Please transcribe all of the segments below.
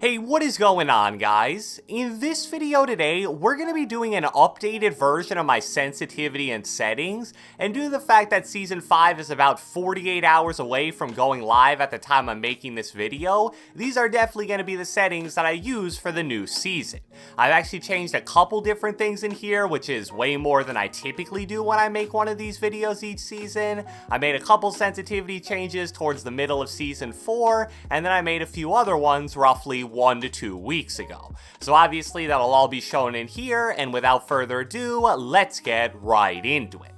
Hey, what is going on, guys? In this video today, we're going to be doing an updated version of my sensitivity and settings, and due to the fact that Season 5 is about 48 hours away from going live at the time I'm making this video, these are definitely going to be the settings that I use for the new season. I've actually changed a couple different things in here, which is way more than I typically do when I make one of these videos each season. I made a couple sensitivity changes towards the middle of Season 4, and then I made a few other ones roughly 1 to 2 weeks ago. So obviously that'll all be shown in here, and without further ado, let's get right into it.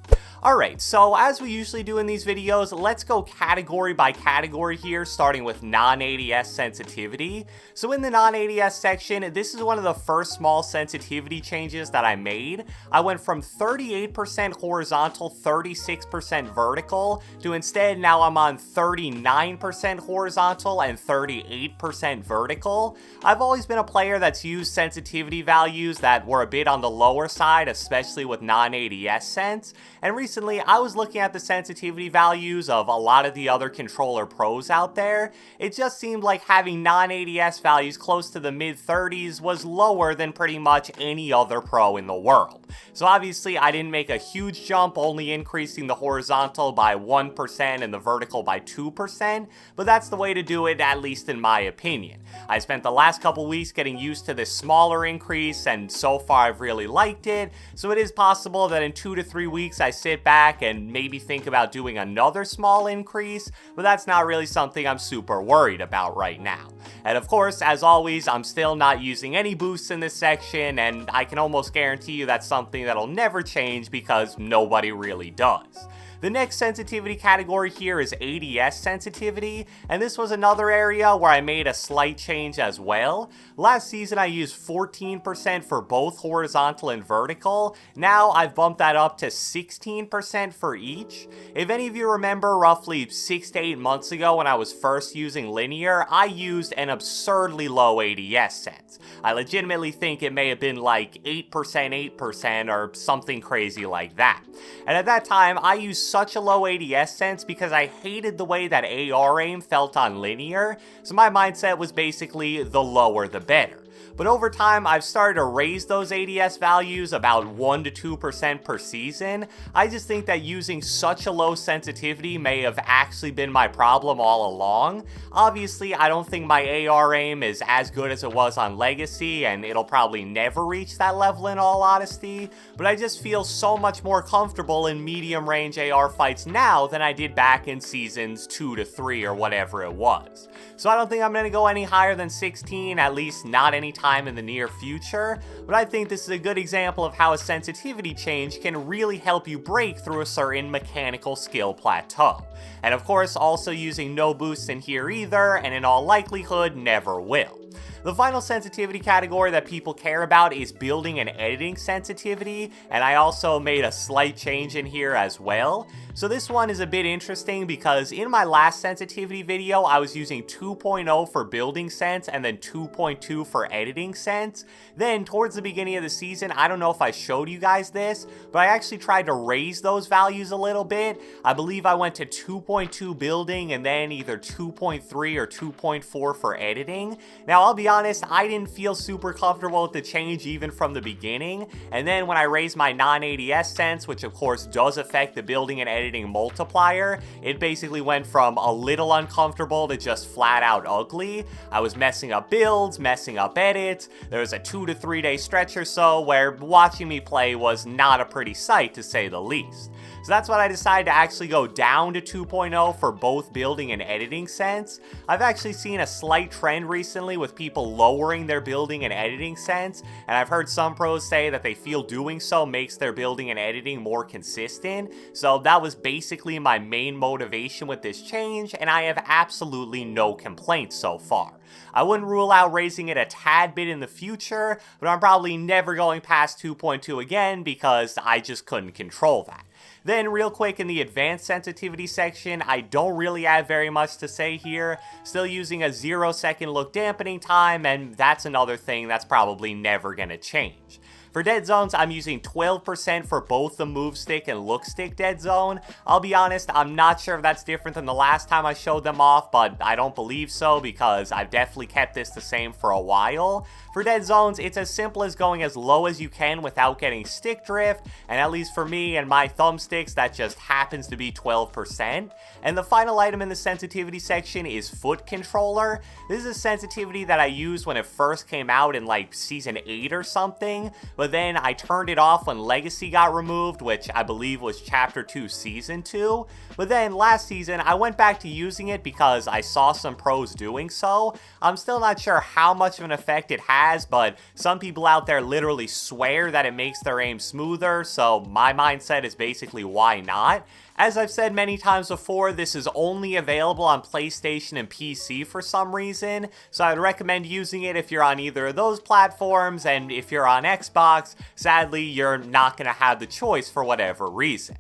Alright, so as we usually do in these videos, let's go category by category here, starting with non-ADS sensitivity. So in the non-ADS section, this is one of the first small sensitivity changes that I made. I went from 38% horizontal, 36% vertical, to instead now I'm on 39% horizontal and 38% vertical. I've always been a player that's used sensitivity values that were a bit on the lower side, especially with non-ADS sense, and recently I was looking at the sensitivity values of a lot of the other controller pros out there. It just seemed like having non-ADS values close to the mid-30s was lower than pretty much any other pro in the world. So obviously I didn't make a huge jump, only increasing the horizontal by 1% and the vertical by 2%, but that's the way to do it, at least in my opinion. I spent the last couple weeks getting used to this smaller increase, and so far I've really liked it, so it is possible that in 2 to 3 weeks I sit back and maybe think about doing another small increase, but that's not really something I'm super worried about right now. And of course, as always, I'm still not using any boosts in this section, and I can almost guarantee you that's something that'll never change because nobody really does. The next sensitivity category here is ADS sensitivity, and this was another area where I made a slight change as well. Last season I used 14% for both horizontal and vertical. Now I've bumped that up to 16% for each. If any of you remember, roughly 6 to 8 months ago when I was first using linear, I used an absurdly low ADS sense. I legitimately think it may have been like 8% or something crazy like that. And at that time I used such a low ADS sense because I hated the way that AR aim felt on linear, so my mindset was basically the lower the better. But over time, I've started to raise those ADS values about 1 to 2% per season. I just think that using such a low sensitivity may have actually been my problem all along. Obviously, I don't think my AR aim is as good as it was on Legacy, and it'll probably never reach that level in all honesty, but I just feel so much more comfortable in medium range AR fights now than I did back in seasons 2 to 3 or whatever it was. So I don't think I'm going to go any higher than 16, at least not anytime in the near future, but I think this is a good example of how a sensitivity change can really help you break through a certain mechanical skill plateau. And of course, also using no boosts in here either, and in all likelihood never will. The final sensitivity category that people care about is building and editing sensitivity, and I also made a slight change in here as well. So this one is a bit interesting because in my last sensitivity video, I was using 2.0 for building sense and then 2.2 for editing sense. Then towards the beginning of the season, I don't know if I showed you guys this, but I actually tried to raise those values a little bit. I believe I went to 2.2 building and then either 2.3 or 2.4 for editing. Now I'll be honest, I didn't feel super comfortable with the change even from the beginning, and then when I raised my non-ADS sense, which of course does affect the building and editing multiplier, it basically went from a little uncomfortable to just flat out ugly. I was messing up builds, messing up edits. There was a 2 to 3 day stretch or so where watching me play was not a pretty sight to say the least. So that's when I decided to actually go down to 2.0 for both building and editing sense. I've actually seen a slight trend recently with people lowering their building and editing sense, and I've heard some pros say that they feel doing so makes their building and editing more consistent. So that was basically my main motivation with this change, and I have absolutely no complaints so far. I wouldn't rule out raising it a tad bit in the future, but I'm probably never going past 2.2 again because I just couldn't control that. Then real quick in the advanced sensitivity section, I don't really have very much to say here. Still using a 0-second look dampening time, and that's another thing that's probably never gonna change. For dead zones, I'm using 12% for both the move stick and look stick dead zone. I'll be honest, I'm not sure if that's different than the last time I showed them off, but I don't believe so because I've definitely kept this the same for a while. For dead zones, it's as simple as going as low as you can without getting stick drift, and at least for me and my thumbsticks, that just happens to be 12%. And the final item in the sensitivity section is foot controller. This is a sensitivity that I used when it first came out in like season 8 or something, but then I turned it off when Legacy got removed, which I believe was chapter 2 season 2. But then last season I went back to using it because I saw some pros doing so. I'm still not sure how much of an effect it has, but some people out there literally swear that it makes their aim smoother, so my mindset is basically why not? As I've said many times before, this is only available on PlayStation and PC for some reason, so I'd recommend using it if you're on either of those platforms, and if you're on Xbox, sadly, you're not going to have the choice for whatever reason.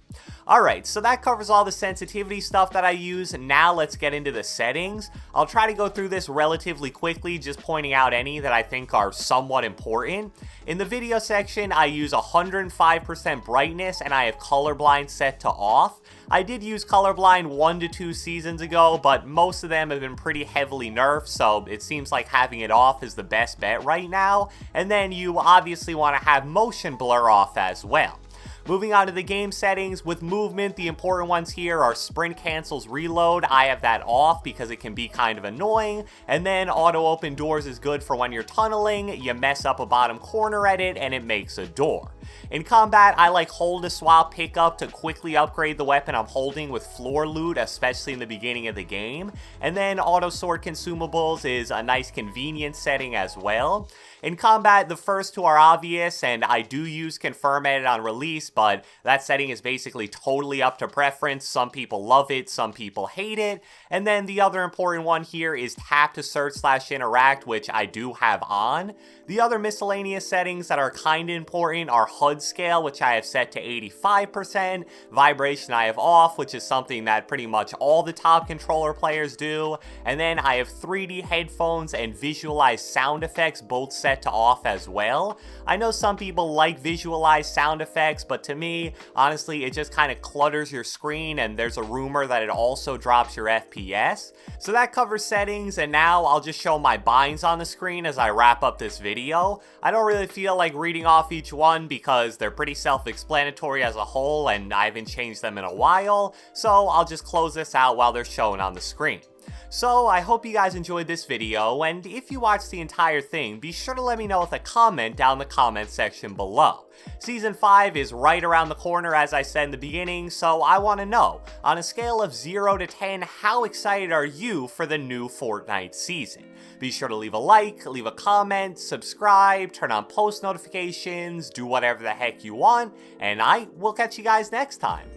Alright, so that covers all the sensitivity stuff that I use. Now let's get into the settings. I'll try to go through this relatively quickly, just pointing out any that I think are somewhat important. In the video section, I use 105% brightness and I have colorblind set to off. I did use colorblind 1 to 2 seasons ago, but most of them have been pretty heavily nerfed, so it seems like having it off is the best bet right now. And then you obviously want to have motion blur off as well. Moving on to the game settings, with movement, the important ones here are sprint cancels reload. I have that off because it can be kind of annoying. And then auto open doors is good for when you're tunneling, you mess up a bottom corner edit, and it makes a door. In combat, I like hold to swap pickup to quickly upgrade the weapon I'm holding with floor loot, especially in the beginning of the game. And then auto sort consumables is a nice convenience setting as well. In combat, the first two are obvious, and I do use confirm edit on release, but that setting is basically totally up to preference. Some people love it, some people hate it. And then the other important one here is tap to search/interact, which I do have on. The other miscellaneous settings that are kind of important are HUD scale, which I have set to 85%, vibration I have off, which is something that pretty much all the top controller players do, and then I have 3D headphones and visualized sound effects both set to off as well. I know some people like visualized sound effects, but to me, honestly, it just kind of clutters your screen, and there's a rumor that it also drops your FPS. So that covers settings, and now I'll just show my binds on the screen as I wrap up this video. I don't really feel like reading off each one because they're pretty self-explanatory as a whole, and I haven't changed them in a while, so I'll just close this out while they're shown on the screen. So I hope you guys enjoyed this video, and if you watched the entire thing, be sure to let me know with a comment down in the comment section below. Season 5 is right around the corner, as I said in the beginning, so I want to know, on a scale of 0 to 10, how excited are you for the new Fortnite season? Be sure to leave a like, leave a comment, subscribe, turn on post notifications, do whatever the heck you want, and I will catch you guys next time.